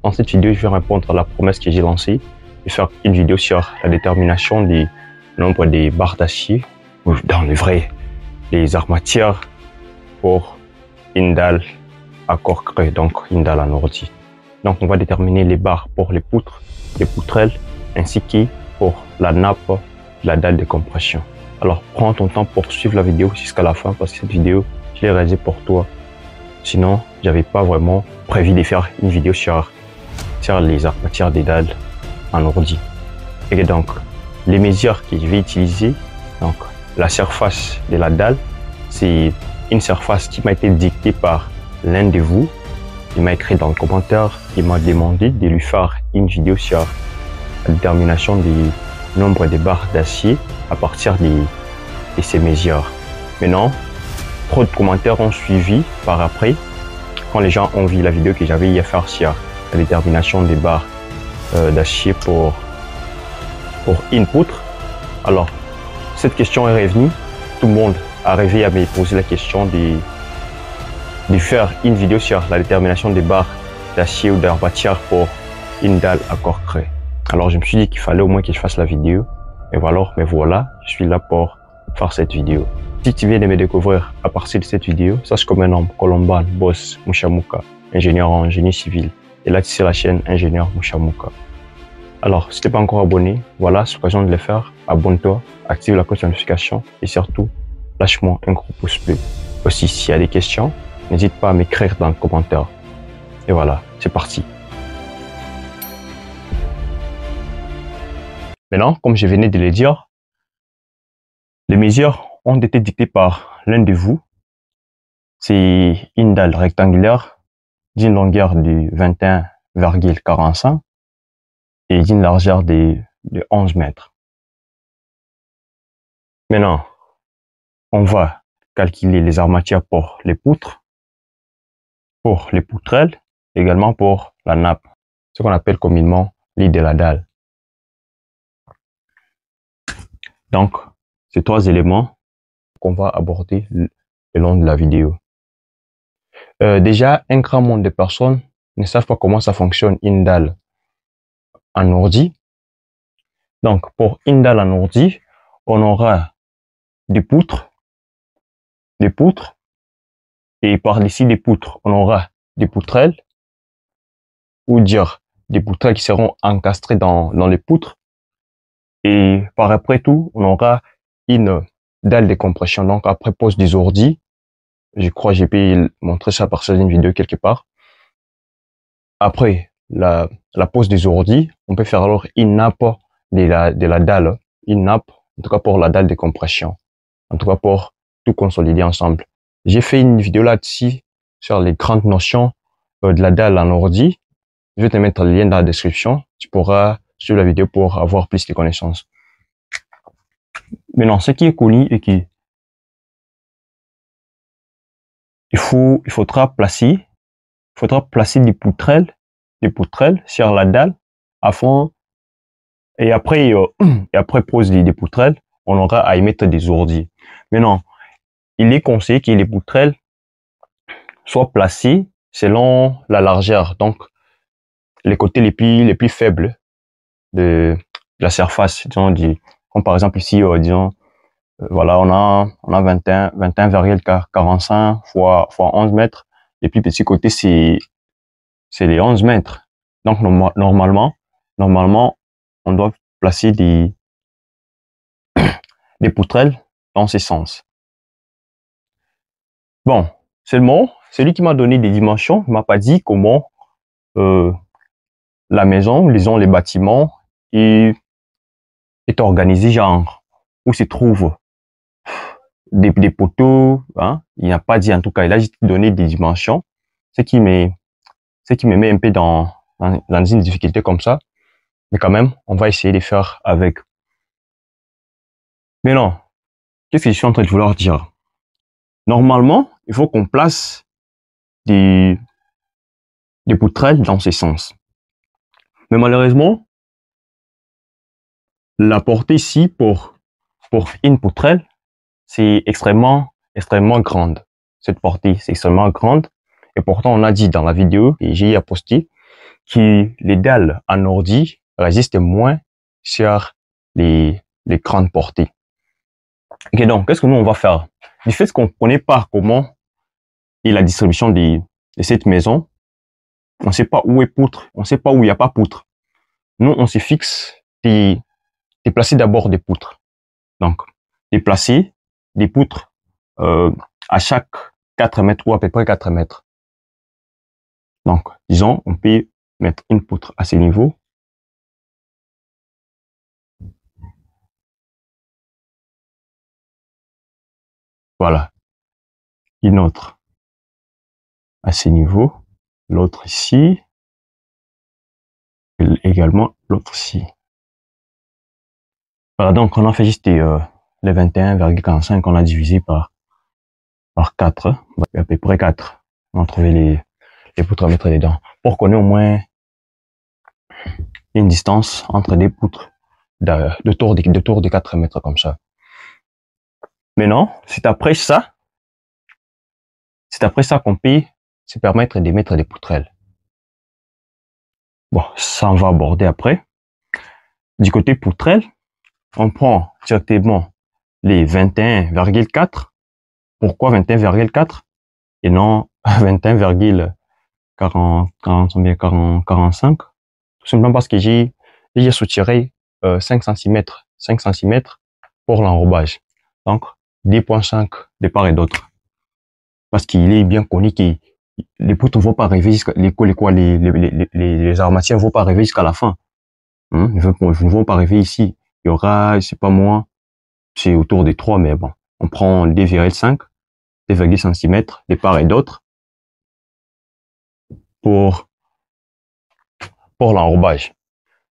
Dans cette vidéo, je vais répondre à la promesse que j'ai lancée de faire une vidéo sur la détermination du nombre des barres d'acier, ou dans le vrai, les armatures pour une dalle à corps creux, donc une dalle en ordi. Donc on va déterminer les barres pour les poutres, les poutrelles, ainsi que pour la nappe de la dalle de compression. Alors prends ton temps pour suivre la vidéo jusqu'à la fin, parce que cette vidéo, je l'ai réalisée pour toi. Sinon, j'avais pas vraiment prévu de faire une vidéo sur les armatures des dalles en ordi. Et donc, les mesures que je vais utiliser, donc la surface de la dalle, c'est une surface qui m'a été dictée par l'un de vous. Il m'a écrit dans le commentaire, il m'a demandé de lui faire une vidéo sur la détermination du nombre de barres d'acier à partir de ces mesures. Maintenant, trop de commentaires ont suivi par après, quand les gens ont vu la vidéo que j'avais hier faire sur la détermination des barres d'acier pour une poutre. Alors, cette question est revenue. Tout le monde a rêvé à me poser la question de faire une vidéo sur la détermination des barres d'acier ou d'armature pour une dalle à corps creux. Alors, je me suis dit qu'il fallait au moins que je fasse la vidéo. Et voilà, mais voilà, je suis là pour faire cette vidéo. Si tu viens de me découvrir à partir de cette vidéo, sache que mon nom Colomban Boss Mouchamouka, ingénieur en génie civil. Et là, tu sais la chaîne Ingénieur Mouchamouka. Alors, si tu n'es pas encore abonné, voilà, c'est l'occasion de le faire. Abonne-toi, active la cloche de notification et surtout, lâche-moi un gros pouce bleu. Aussi, s'il y a des questions, n'hésite pas à m'écrire dans le commentaire. Et voilà, c'est parti. Maintenant, comme je venais de le dire, les mesures ont été dictées par l'un de vous. C'est une dalle rectangulaire d'une longueur de 21,45 et d'une largeur de 11 mètres. Maintenant, on va calculer les armatures pour les poutres, pour les poutrelles, également pour la nappe, ce qu'on appelle communément lit de la dalle. Donc, ces trois éléments qu'on va aborder le long de la vidéo. Déjà, un grand nombre de personnes ne savent pas comment ça fonctionne une dalle en ordi. Donc, pour une dalle en ordi, on aura des poutres, et par-dessus des poutres, on aura des poutrelles, ou dire des poutrelles qui seront encastrées dans les poutres. Et par après tout, on aura une dalle de compression. Donc, après pose des ordis, je crois que j'ai pu montrer ça par une vidéo quelque part. Après la pose des ordis, on peut faire alors une nappe de la dalle, une nappe, en tout cas pour la dalle de compression, en tout cas pour tout consolider ensemble. J'ai fait une vidéo là-dessus sur les grandes notions de la dalle en ordi. Je vais te mettre le lien dans la description. Tu pourras suivre la vidéo pour avoir plus de connaissances. Maintenant, ce qui est connu est qu'il faudra placer des poutrelles sur la dalle afin, et après pose des poutrelles, on aura à y mettre des ordis. Maintenant, il est conseillé que les poutrelles soient placées selon la largeur, donc les côtés les plus faibles de la surface, disons, comme par exemple ici, disons, voilà, on a 21,45 fois 11 mètres. Les plus petits côtés, c'est les 11 mètres. Donc, normalement, on doit placer des poutrelles dans ce sens. Bon, seulement, celui qui m'a donné des dimensions ne m'a pas dit comment la maison, disons les bâtiments, est organisé, genre, où se trouvent des poteaux, hein. Il n'a pas dit, en tout cas, il a juste donné des dimensions, ce qui me met un peu dans une difficulté comme ça, mais quand même, on va essayer de faire avec. Mais non, qu'est-ce que je suis en train de vouloir dire? Normalement, il faut qu'on place des poutrelles dans ce sens. Mais malheureusement, la portée ici pour une poutrelle, c'est extrêmement grande. Cette portée, c'est extrêmement grande. Et pourtant, on a dit dans la vidéo, et j'ai posté, les dalles en ordi résistent moins sur les grandes portées. Ok, donc, qu'est-ce que nous, on va faire? Du fait qu'on ne connaît pas comment est la distribution de cette maison, on ne sait pas où est poutre, on ne sait pas où il n'y a pas poutre. Nous, on se fixe de placer d'abord des poutres. Donc, de placer des poutres à chaque 4 mètres ou à peu près 4 mètres. Donc, disons, on peut mettre une poutre à ce niveau. Voilà. Une autre à ce niveau. L'autre ici. Et également l'autre ici. Voilà, donc on a fait juste les 21,45 qu'on a divisé par 4. À peu près 4. On va trouver les poutres à mettre dedans. Pour qu'on ait au moins une distance entre des poutres de tour de 4 mètres comme ça. Maintenant, c'est après ça qu'on peut se permettre de mettre des poutrelles. Bon, ça on va aborder après. Du côté poutrelle, on prend directement les 21,4. Pourquoi 21,4 et non 21,45? Tout simplement parce que j'ai soutiré 5 cm pour l'enrobage. Donc 10,5 de part et d'autre. Parce qu'il est bien connu que les poutres ne vont pas arriver jusqu'à les armatières ne vont pas arriver jusqu'à la fin. Ils ne vont pas arriver ici. Il y aura, c'est pas moins, c'est autour des 3, mais bon. On prend 2,5 cm de part et d'autre pour l'enrobage.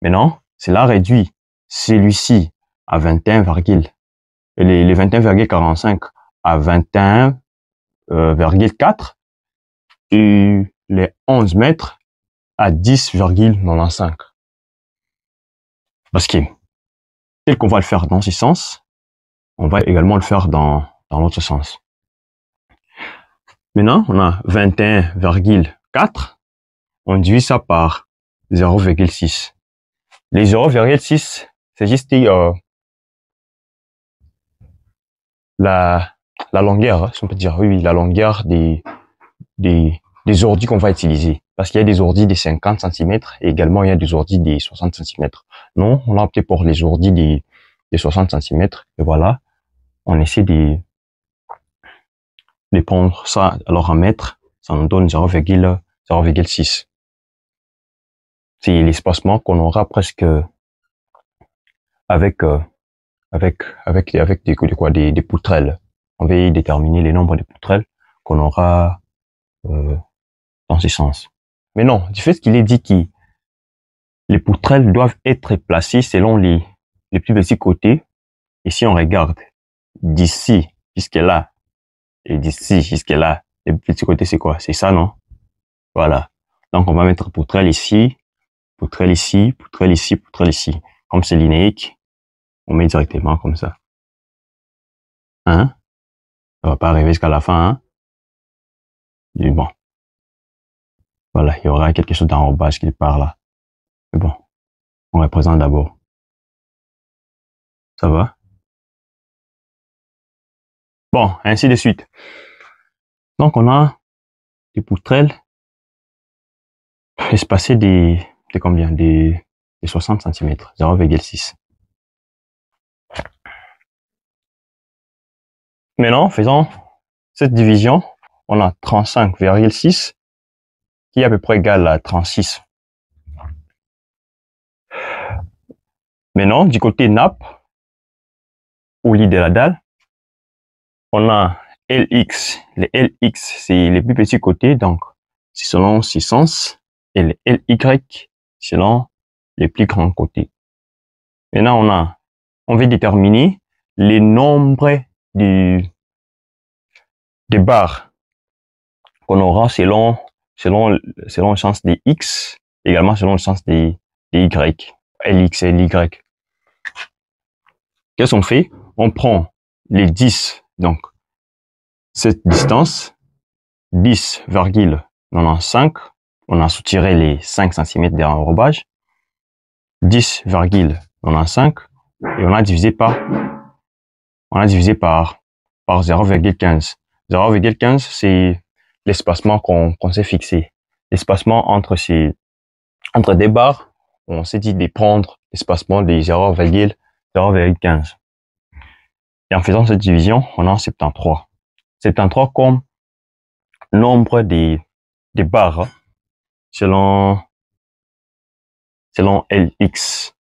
Maintenant, c'est là réduit celui-ci à 21, les 21,45 à 21,4 et les 11 mètres à 10,95. Parce que tel qu'on va le faire dans ce sens, on va également le faire dans l'autre sens. Maintenant, on a 21,4. On divise ça par 0,6. Les 0,6, c'est juste la longueur, si on peut dire, oui, la longueur des ordis qu'on va utiliser. Parce qu'il y a des ordis de 50 cm et également il y a des ordis de 60 cm. Non, on a opté pour les ordis de 60 cm. Et voilà, on essaie de prendre ça alors en mètres. Ça nous donne 0,6. C'est l'espacement qu'on aura presque avec des poutrelles. On va y déterminer les nombres de poutrelles qu'on aura dans ce sens. Mais non, du fait qu'il est dit que les poutrelles doivent être placées selon les plus petits côtés. Et si on regarde d'ici jusqu'à là et d'ici jusqu'à là, les petits côtés c'est quoi? C'est ça, non? Voilà. Donc on va mettre poutrelle ici, poutrelle ici, poutrelle ici, poutrelle ici. Comme c'est linéique, on met directement comme ça. Hein? Ça va pas arriver jusqu'à la fin, hein? Et bon. Voilà, il y aura quelque chose d'enrobage qui part là. Mais bon, on représente d'abord. Ça va? Bon, ainsi de suite. Donc, on a des poutrelles espacées de combien? Des 60 cm, 0,6. Maintenant, faisons cette division. On a 35,6 qui est à peu près égal à 36. Maintenant, du côté nappe, au lit de la dalle, on a LX. Les LX, c'est les plus petits côtés, donc c'est selon ce sens, et les LY, selon les plus grands côtés. Maintenant, on va déterminer les nombres des barres qu'on aura selon le sens des X, également selon le sens des Y, LX et LY. Qu'est-ce qu'on fait? On prend les 10, donc cette distance, 10,95 on a soutiré les 5 cm d'enrobage, 10,95 et on a divisé par 0,15. 0,15, c'est l'espacement qu'on s'est fixé. L'espacement entre des barres, on s'est dit de prendre l'espacement de 0,15. Et en faisant cette division, on a 73. 73 comme nombre des barres selon Lx.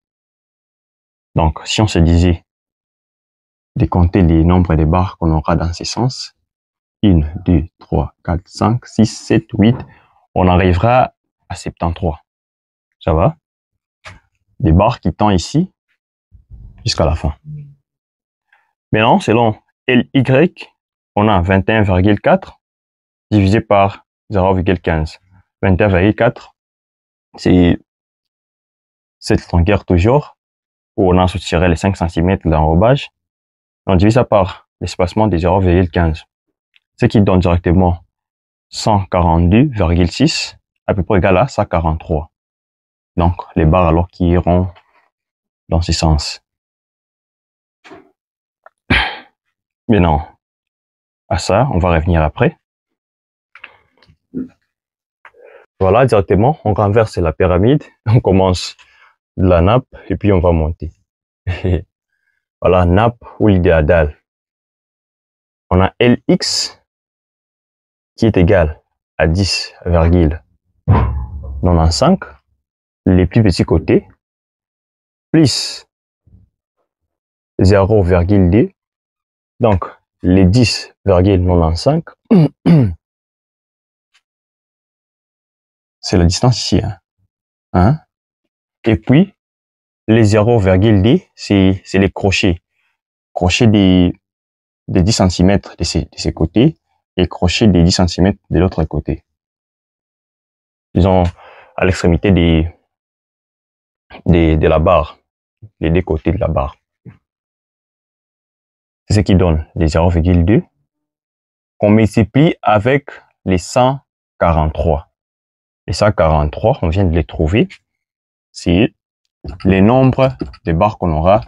Donc, si on se disait de compter les nombres des barres qu'on aura dans ces sens, 1, 2, 3, 4, 5, 6, 7, 8, on arrivera à 73. Ça va? Des barres qui tendent ici jusqu'à la fin. Maintenant, selon Ly, on a 21,4 divisé par 0,15. 21,4, c'est cette longueur toujours, où on a soutiré les 5 cm d'enrobage. On divise ça par l'espacement de 0,15. Ce qui donne directement 142,6, à peu près égal à 143. Donc, les barres alors qui iront dans ce sens. Maintenant, à ça, on va revenir après. Voilà, directement, on renverse la pyramide, on commence de la nappe et puis on va monter. Voilà, nappe ou l'idéal. On a Lx qui est égal à 10,95, les plus petits côtés, plus 0,2, donc les 10,95, c'est la distance ici, hein? Et puis, les 0,2, c'est les crochets. Crochets des 10 cm de ces côtés et crochets des 10 cm de l'autre côté. Disons, à l'extrémité de la barre, les deux côtés de la barre. C'est ce qui donne les 0,2 qu'on multiplie avec les 143. Les 143, on vient de les trouver. C'est les nombres de barres qu'on aura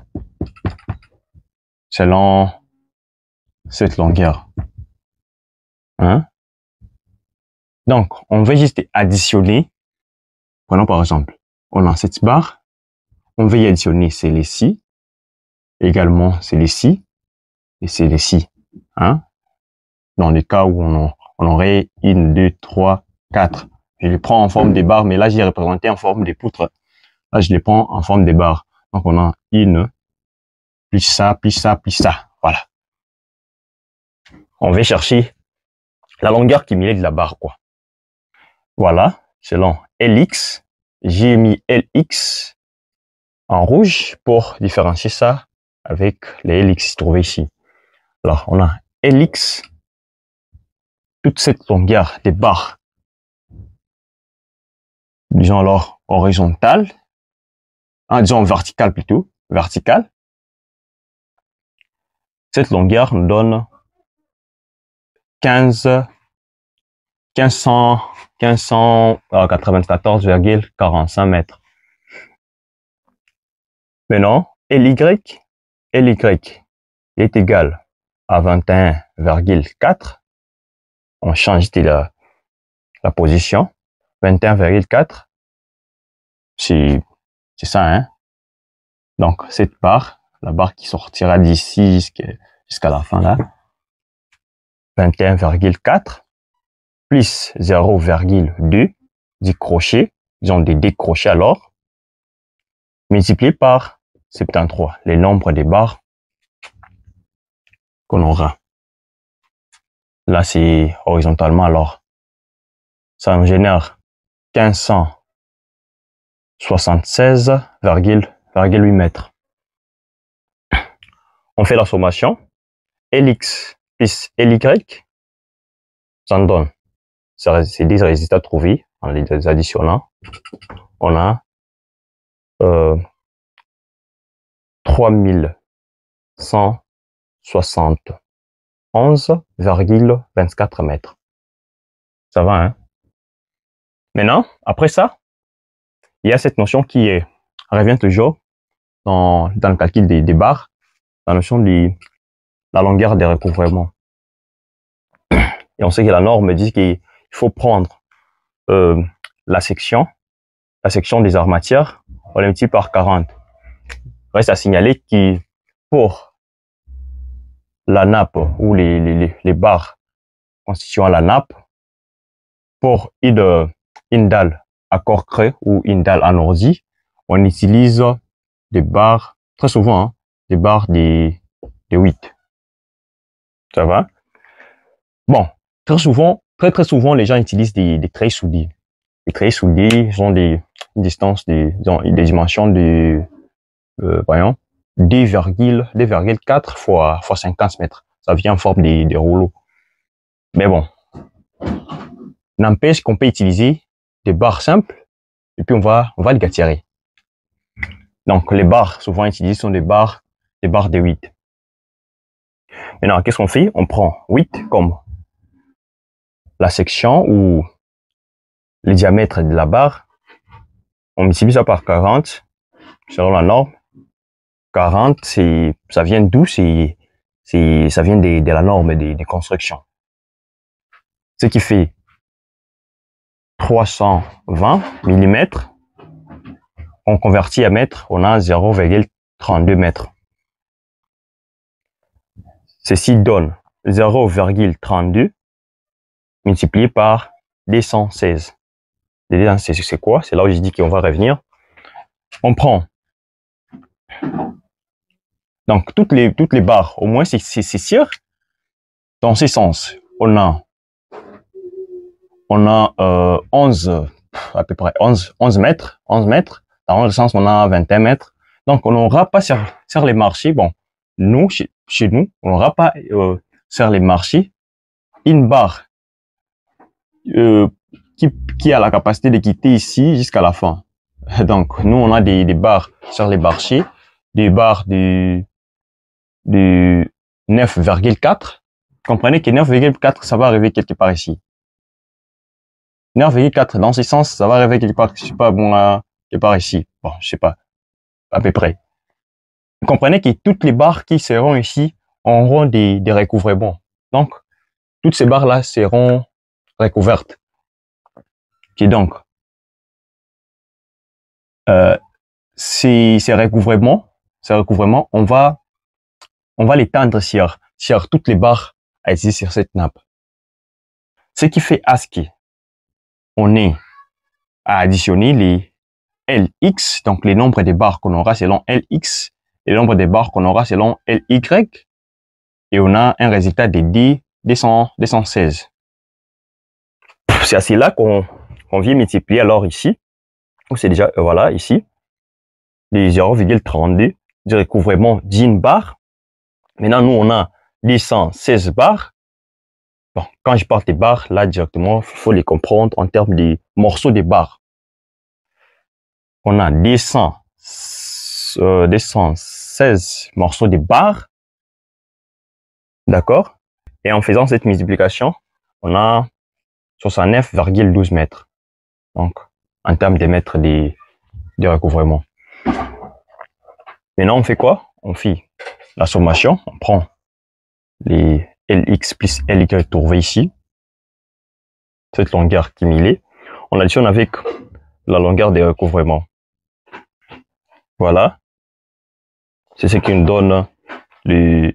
selon cette longueur. Hein? Donc, on va juste additionner. Prenons par exemple, on a cette barre. On va y additionner celle-ci. Également celle-ci. Et celle-ci. Hein? Dans le cas où on aurait 1, 2, 3, 4. Je les prends en forme de barres, mais là, j'ai représenté en forme de poutres. Là, je les prends en forme de barres. Donc, on a une, plus ça, plus ça, plus ça. Voilà. On va chercher la longueur cumulée de la barre, quoi. Voilà. Selon Lx, j'ai mis Lx en rouge pour différencier ça avec les Lx trouvés ici. Alors, on a Lx, toute cette longueur des barres, disons alors horizontale, disons verticale plutôt, verticale. Cette longueur nous donne 1594,45 mètres. Maintenant, Ly est égal à 21,4. On change de la position. 21,4. C'est ça, hein? Donc, cette barre, la barre qui sortira d'ici jusqu'à la fin là, 21,4 plus 0,2 du crochet, disons des décrochés alors, multiplié par 73, les nombres des barres qu'on aura. Là, c'est horizontalement alors. Ça me génère 1576,8 mètres. On fait la sommation. Lx plus Ly, ça nous donne, c'est des résultats trouvés en les additionnant. On a 3171,24 mètres. Ça va, hein? Maintenant, après ça, il y a cette notion qui revient toujours dans le calcul des barres, la notion de la longueur des recouvrements. Et on sait que la norme dit qu'il faut prendre la section des armatières, on la multiplie par 40. Reste à signaler que pour la nappe ou les barres constituant la nappe, pour une dalle à corps creux ou une dalle en ordi, on utilise des barres, très souvent, hein, des barres de 8. Ça va? Bon, très souvent, les gens utilisent des treilles soudées. Les treilles soudées ont des distances, des dimensions de, voyons, 2,4 fois 50 mètres. Ça vient en forme de rouleaux. Mais bon, n'empêche qu'on peut utiliser des barres simples et puis on va les gâtirer. Donc, les barres souvent utilisées sont des barres de 8. Maintenant, qu'est-ce qu'on fait? On prend 8 comme la section ou le diamètre de la barre. On multiplie ça par 40 selon la norme. 40, ça vient d'où? Ça vient de la norme des constructions. Ce qui fait 320 mm. On convertit à mètre, on a 0,32 mètres. Ceci donne 0,32 multiplié par 216. 216, c'est quoi? C'est là où je dis qu'on va revenir. On prend donc toutes les barres, au moins c'est sûr. Dans ce sens, on a 11, à peu près 11 mètres. Dans le sens, on a 21 mètres. Donc, on n'aura pas sur les marchés. Bon, nous, chez nous, on n'aura pas sur les marchés une barre qui a la capacité de quitter ici jusqu'à la fin. Donc, nous, on a des barres sur les marchés, des barres de 9,4. Comprenez que 9,4, ça va arriver quelque part ici. 9,4, dans ce sens, ça va arriver quelque part, je sais pas, bon, quelque part ici. Bon, je sais pas, à peu près. Vous comprenez que toutes les barres qui seront ici auront des recouvrements. Donc, toutes ces barres-là seront recouvertes. Et donc, ces recouvrements, on va les tendre sur toutes les barres à utiliser sur cette nappe. Ce qui fait à ce qu'on est à additionner les LX, donc les nombres des barres qu'on aura selon LX, et le nombre des barres qu'on aura selon LY, et on a un résultat de 216. C'est à cela qu'on vient multiplier alors ici, c'est déjà, voilà, ici, les 0,32 du recouvrement d'une barre. Maintenant, nous, on a 216 barres. Bon, quand je parle des barres, là, directement, il faut les comprendre en termes de morceaux de barres. On a 216 morceaux de barres. D'accord? Et en faisant cette multiplication, on a 69,12 mètres. Donc, en termes de mètres de recouvrement. Maintenant, on fait quoi? On fait la sommation. On prend les LX plus LY trouvé ici. Cette longueur cumulée. On l'additionne avec la longueur des recouvrements. Voilà. C'est ce qui nous donne le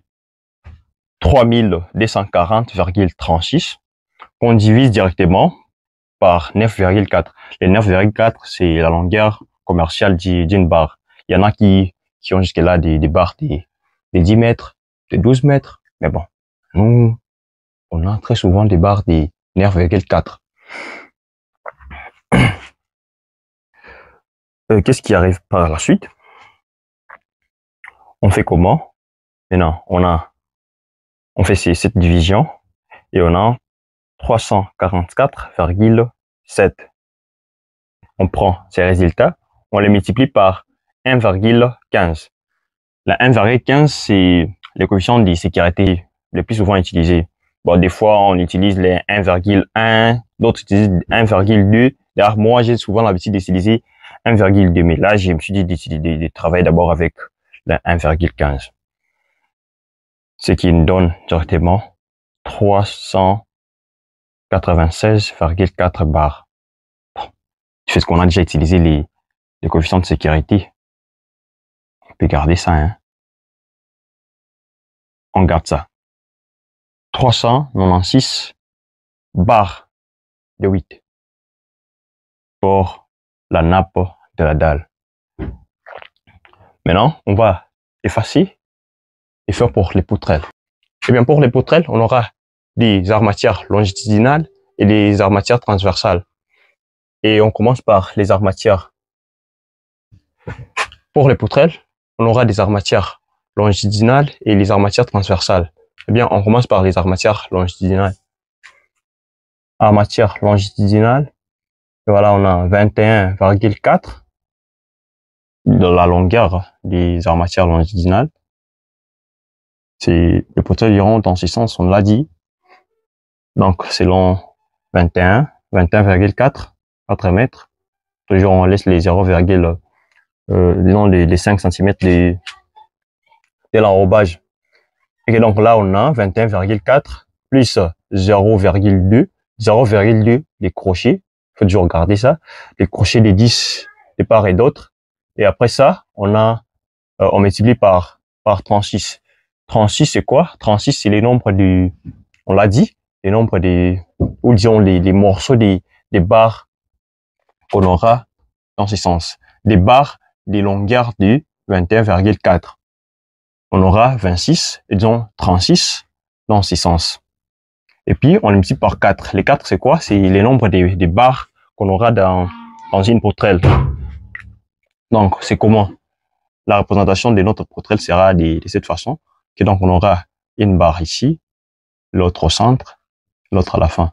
3240,36 qu'on divise directement par 9,4. Les 9,4, c'est la longueur commerciale d'une barre. Il y en a qui ont jusque-là des barres de 10 mètres, de 12 mètres. Mais bon, nous, on a très souvent des barres de 9,4. Qu'est-ce qui arrive par la suite? On fait comment? Maintenant, on fait cette division et on a 344,7. On prend ces résultats, on les multiplie par 1,15. La 1,15, c'est le coefficient de sécurité le plus souvent utilisé. Bon, des fois, on utilise les 1,1, d'autres utilisent 1,2, D'ailleurs, moi, j'ai souvent l'habitude d'utiliser 1,2, mais là, je me suis dit de travailler d'abord avec le 1,15. Ce qui nous donne directement 396,4 bars. Tu fais ce qu'on a déjà utilisé les coefficients de sécurité. On peut garder ça, hein. On garde ça. 396 barres de 8 pour la nappe de la dalle. Maintenant, on va effacer et faire pour les poutrelles. Et bien, pour les poutrelles, on aura des armatières longitudinales et des armatières transversales. Et on commence par les armatières. Pour les poutrelles, on aura des armatières longitudinales et les armatières transversales. Eh bien, on commence par les armatières longitudinales. Armatière longitudinale, et voilà, on a 21,4 de la longueur des armatières longitudinales. C'est les poutrelles iront dans ce sens, on l'a dit. Donc, selon 21,4 mètres. Toujours, on laisse les 0, disons les 5 cm de l'enrobage. Et donc là, on a 21,4 plus 0,2 les crochets. Il faut toujours regarder ça. Les crochets des 10 de part et d'autre. Et après ça, on multiplie par 36. 36, c'est quoi? 36, c'est les nombres on l'a dit, les nombres ou disons les morceaux des barres qu'on aura dans ce sens. Des barres des longueurs du 21,4. On aura 26 et disons 36 dans ce sens. Et puis, on multiplie par 4. Les 4, c'est quoi? C'est les nombres des barres qu'on aura dans une poutrelle. Donc, c'est comment? La représentation de notre poutrelle sera de cette façon. Que donc, on aura une barre ici, l'autre au centre, l'autre à la fin.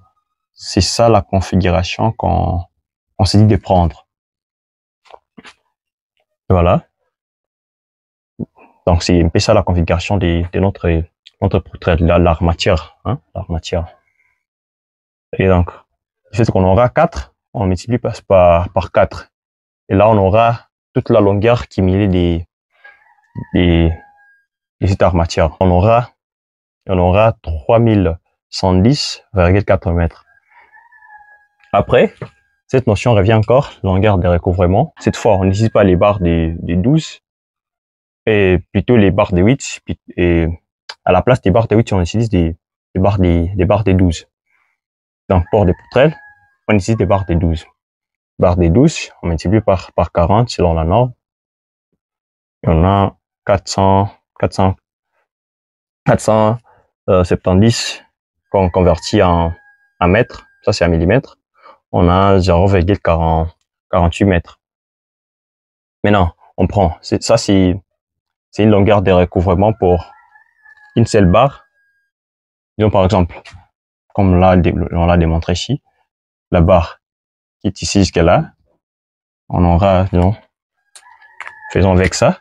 C'est ça la configuration qu'on s'est dit de prendre. Voilà. Donc, c'est un peu ça la configuration de notre poutrelle, l'armatière, hein, l'armatière. Et donc, c'est ce qu'on aura 4, on multiplie par 4. Et là, on aura toute la longueur cumulée de cette armature. On aura 3110,4 mètres. Après, cette notion revient encore, longueur de recouvrement. Cette fois, on n'utilise pas les barres des 12, et plutôt les barres de 8. Et à la place des barres de 8, on utilise des barres des 12. Donc, pour les poutrelles, on utilise des barres des 12. Barres des 12, on multiplie par 40 selon la norme. Et on a 470 qu'on convertit en mètres. Ça, c'est en millimètres. On a 0,48 mètres. Maintenant, on prend, ça, c'est une longueur de recouvrement pour une seule barre. Disons, par exemple, comme on l'a démontré ici, la barre qui est ici jusqu'à là, on aura, disons, faisons avec ça.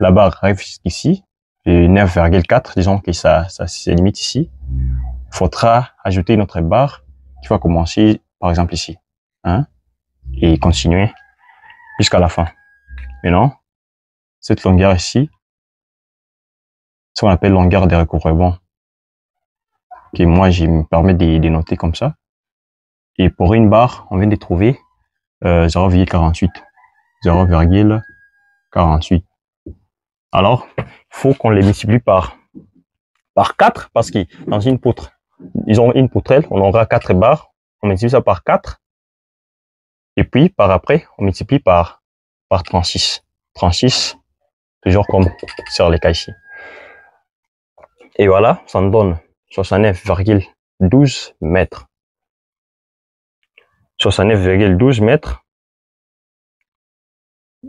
La barre arrive jusqu'ici, 9,4, disons que ça se limite ici. Il faudra ajouter une autre barre qui va commencer, par exemple, ici, hein, et continuer jusqu'à la fin. Maintenant, cette longueur ici, ce qu'on appelle longueur de recouvrement, que moi, je me permets de noter comme ça. Et pour une barre, on vient de trouver 0,48. 0,48. Alors, il faut qu'on les multiplie par 4, parce que dans une poutre, ils ont une poutrelle, on aura 4 barres, on multiplie ça par 4, et puis par après, on multiplie par 36. 36, toujours comme sur les cas ici. Et voilà, ça nous donne 69,12 mètres. 69,12 mètres.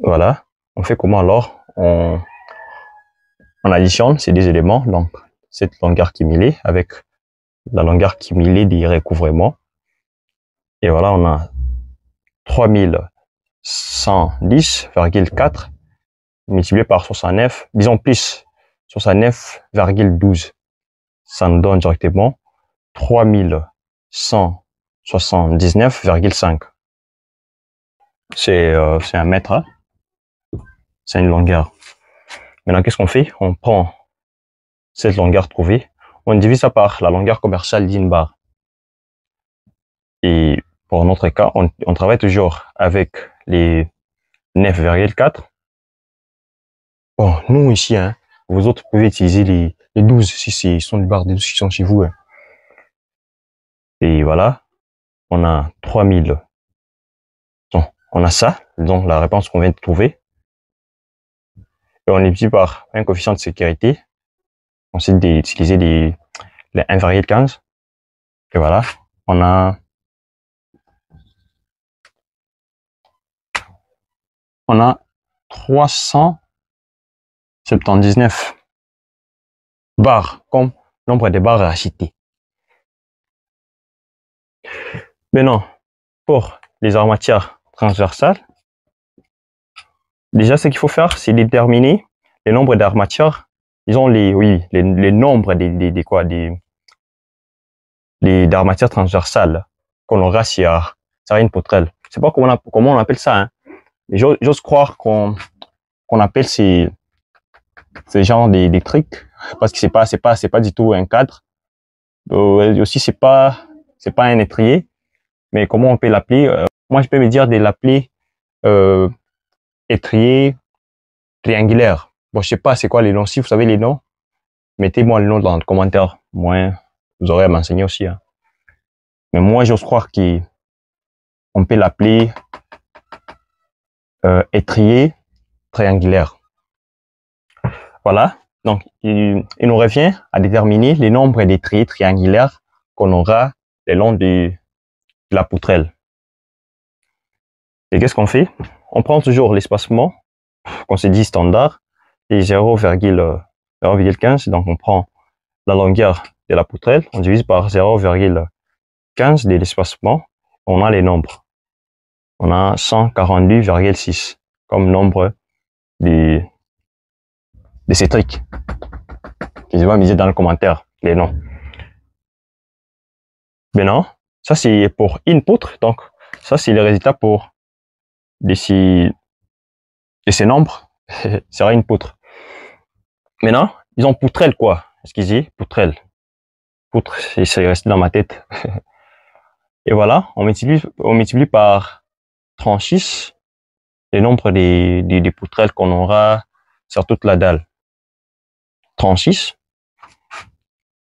Voilà. On fait comment alors? On additionne ces deux éléments, donc cette longueur cumulée avec la longueur cumulée des recouvrements. Et voilà, on a 3110,4 multiplié par 69, disons plus 69,12. Ça nous donne directement 3179,5. c'est 1 mètre, hein. C'est une longueur. Maintenant, qu'est-ce qu'on fait? On prend cette longueur trouvée, on divise ça par la longueur commerciale d'une barre. Et pour notre cas, on travaille toujours avec les 9,4. Bon, nous ici, hein, vous autres pouvez utiliser les 12 si ce sont des barres de 12 qui sont chez vous. Hein. Et voilà, on a 3000. Bon, on a ça, donc la réponse qu'on vient de trouver. Et on est multiplie par un coefficient de sécurité. On essaie d'utiliser les 1,15. Et voilà, on a 379 barres comme nombre de barres à acheter. Maintenant, pour les armatures transversales, déjà ce qu'il faut faire, c'est déterminer le nombre d'armatures. Disons les nombres d'armatures transversales qu'on aura sur une poutrelle. Je sais pas comment on appelle ça, hein. Mais j'ose croire qu'on appelle ces genre des trucs, parce que c'est pas du tout un cadre. Aussi c'est pas un étrier, mais comment on peut l'appeler? Moi je peux me dire de l'appeler étrier triangulaire. Bon, je sais pas c'est quoi les noms. Si vous savez les noms, mettez-moi le nom dans le commentaire. Moi, vous aurez à m'enseigner aussi, hein. Mais moi j'ose croire qu'on peut l'appeler étrier triangulaire. Voilà. Donc, il nous revient à déterminer le nombre d'étriers triangulaires qu'on aura le long de la poutrelle. Et qu'est-ce qu'on fait? On prend toujours l'espacement qu'on s'est dit standard et 0,15. Donc, on prend la longueur de la poutrelle, on divise par 0,15 de l'espacement. On a les nombres. On a 142,6 comme nombre de ces trucs. Je vais miser dans le commentaire les noms. Maintenant, ça c'est pour une poutre. Donc, ça c'est le résultat pour de ces nombres. sera une poutre. Maintenant, ils ont poutrelle quoi? Excusez, poutrelle. Poutre, c'est resté dans ma tête. Et voilà, on multiplie par 36 le nombre des poutrelles qu'on aura sur toute la dalle. 36.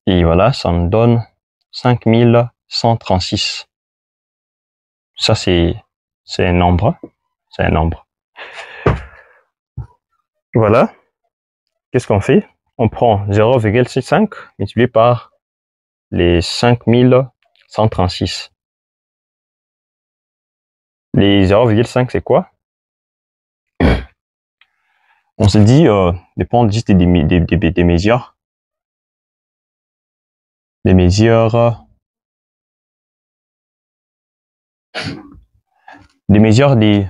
Et voilà, ça nous donne 5136. Ça, c'est un nombre. C'est un nombre. Voilà. Qu'est-ce qu'on fait? On prend 0,65 multiplié par les 5136. Les 0,5, c'est quoi? On se dit, dépend juste des mesures. Des mesures de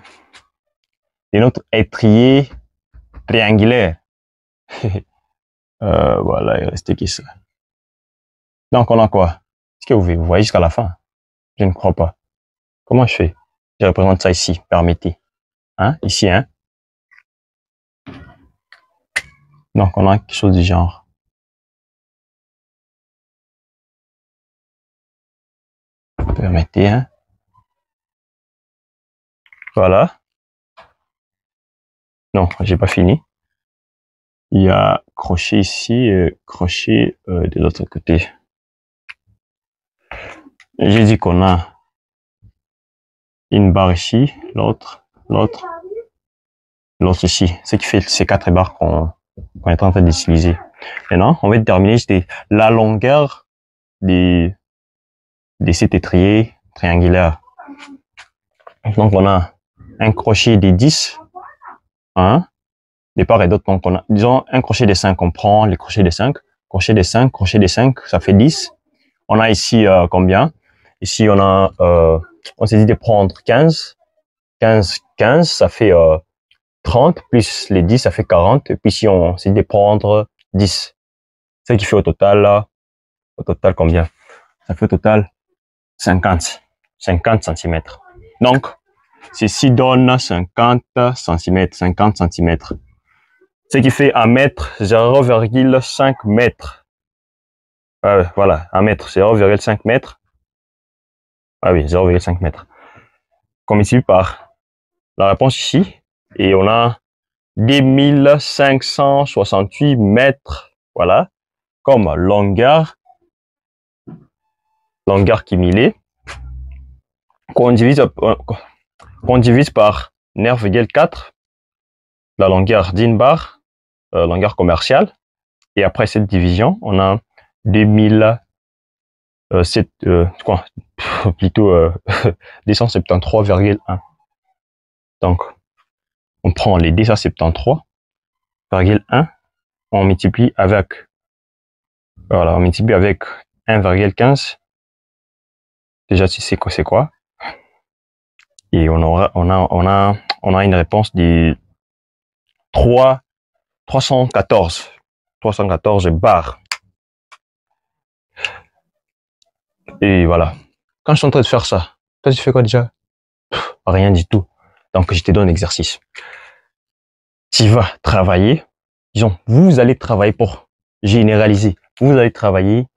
notre étrier triangulaire. Voilà, il restait qui ça. Donc, on a quoi? Est-ce que vous voyez jusqu'à la fin? Je ne crois pas. Comment je fais? Je représente ça ici, permettez. Hein? Ici, hein? Donc, on a quelque chose du genre. Permettez, hein? Voilà. Non, j'ai pas fini. Il y a crochet ici et crochet de l'autre côté. J'ai dit qu'on a une barre ici, l'autre ici. Ce qui fait ces 4 barres qu'on est en train d'utiliser. Maintenant, on va déterminer la longueur de cet étrier triangulaire. Donc, on a un crochet de 10, hein, de part et d'autre. Donc, on a, disons, un crochet de 5, on prend les crochets de 5, crochet de 5, crochet de 5, ça fait 10. On a ici combien? Ici, on a, on s'est dit de prendre 15, ça fait 30, plus les 10, ça fait 40. Et puis ici, on s'est dit de prendre 10. Ce qui fait au total combien? Ça fait au total 50 cm. Donc, Ceci donne 50 cm, 50 cm. Ce qui fait 1 mètre, 0,5 mètres. Voilà, 1 mètre, 0,5 mètres. Ah oui, 0,5 mètres. Comme ici par la réponse ici. Et on a 10 568 mètres. Voilà. Comme longueur cumulée. Qu'on divise par 9,4. La longueur d'une barre, longueur commerciale. Et après cette division, on a 273,1. Donc, on prend les 273,1, on multiplie avec, voilà, on multiplie avec 1,15. Déjà, tu sais quoi c'est quoi. Et on a une réponse de 314 barres. Et voilà. Quand je suis en train de faire ça, toi tu fais quoi déjà? Rien du tout. Donc je te donne un exercice. Tu vas travailler, disons, vous allez travailler pour généraliser. Vous allez travailler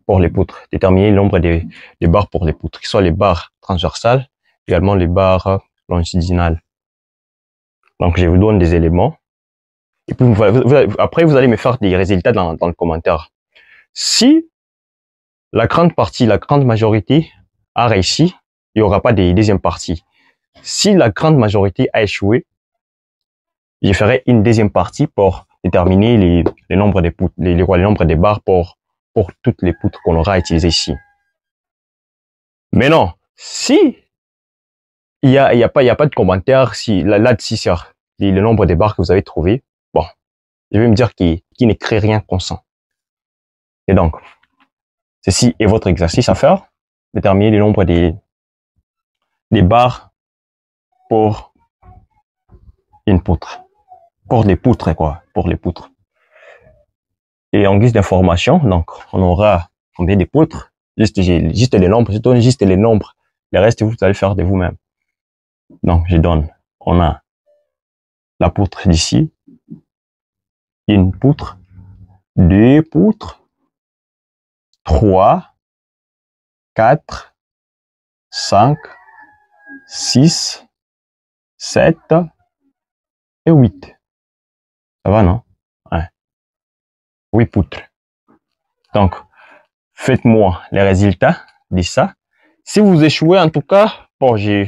pour les poutres, déterminer le nombre des barres pour les poutres, qui sont les barres transversales, également les barres longitudinales. Donc je vous donne des éléments. Et puis après, vous allez me faire des résultats dans le commentaire. Si la grande majorité a réussi, il n'y aura pas de deuxième partie. Si la grande majorité a échoué, je ferai une deuxième partie pour déterminer les nombres des poutres, les nombres des barres pour toutes les poutres qu'on aura utilisées ici. Mais non, si il y a pas de commentaire, si là-dessus sur le nombre des barres que vous avez trouvé, bon, je vais me dire qu'il n'écrit rien consent. Et donc, ceci est votre exercice à faire. Déterminer le nombre des barres pour une poutre. Pour les poutres, quoi. Pour les poutres. Et en guise d'information, donc, on aura combien de poutres? Juste les nombres. Je donne juste les nombres. Le reste, vous allez faire de vous-même. Donc, on a la poutre d'ici. Une poutre. 2 poutres. 3. 4. 5. 6. 7. Et 8. Ça va, non? Ouais. 8 poutres. Donc, faites-moi les résultats de ça. Si vous échouez, en tout cas, bon, je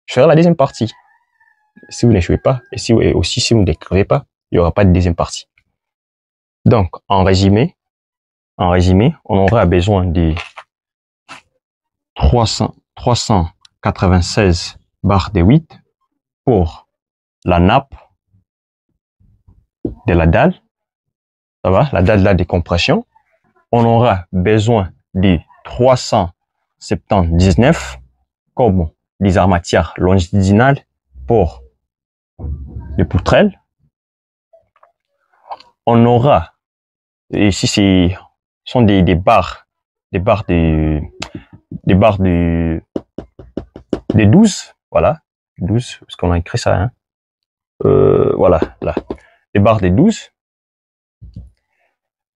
ferai la deuxième partie. Si vous n'échouez pas, et si vous n'écrivez pas, il n'y aura pas de deuxième partie. Donc, en résumé, on aura besoin de 396 barres de 8 pour la nappe de la dalle. Ça va, la dalle de décompression. On aura besoin de 379 comme les armatières longitudinales pour les poutrelles. On aura, ici ce sont des barres de 12, voilà, 12, parce qu'on a écrit ça, hein. Voilà, là, des barres de 12.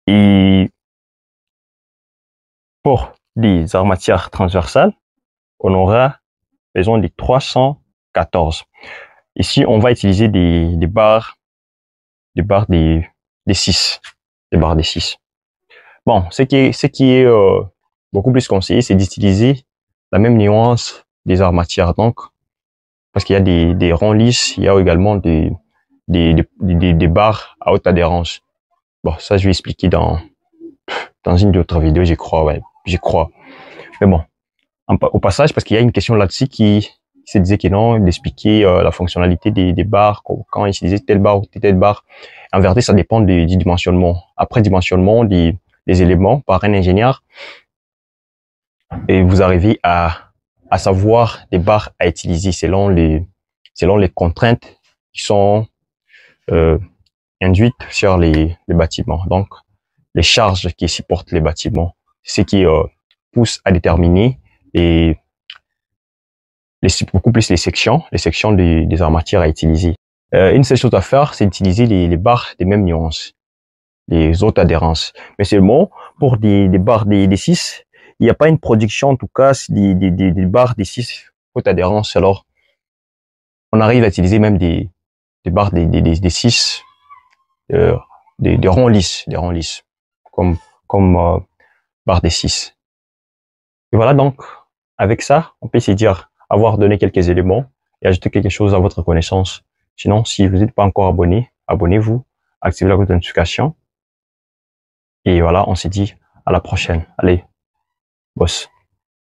Et pour les armatières transversales, on aura besoin de 314. Ici, on va utiliser des barres des 6. Des barres des 6. Bon, ce qui est beaucoup plus conseillé, c'est d'utiliser la même nuance des armatières. Donc, parce qu'il y a des ronds lisses, il y a également des barres à haute adhérence. Bon, ça, je vais expliquer dans une autre vidéo, j'y crois, ouais, j'y crois. Mais bon, au passage, parce qu'il y a une question là-dessus qui se disait que non, d'expliquer la fonctionnalité des barres, quand utiliser telle barre ou telle barre. En vérité, ça dépend du dimensionnement. Après dimensionnement des éléments par un ingénieur, et vous arrivez à savoir des barres à utiliser selon les contraintes qui sont induites sur les bâtiments. Donc, les charges qui supportent les bâtiments, ce qui pousse à déterminer beaucoup plus les sections des armatières à utiliser. Une seule chose à faire, c'est d'utiliser les barres des mêmes nuances, les autres adhérences. Mais seulement pour des barres des 6, il n'y a pas une production, en tout cas, des barres des 6 haute adhérence. Alors, on arrive à utiliser même des barres des 6, des ronds lisses, comme barre des 6. Et voilà, donc, avec ça, on peut se dire avoir donné quelques éléments et ajouter quelque chose à votre connaissance. Sinon, si vous n'êtes pas encore abonné, abonnez-vous, activez la cloche de notification. Et voilà, on se dit à la prochaine. Allez, boss.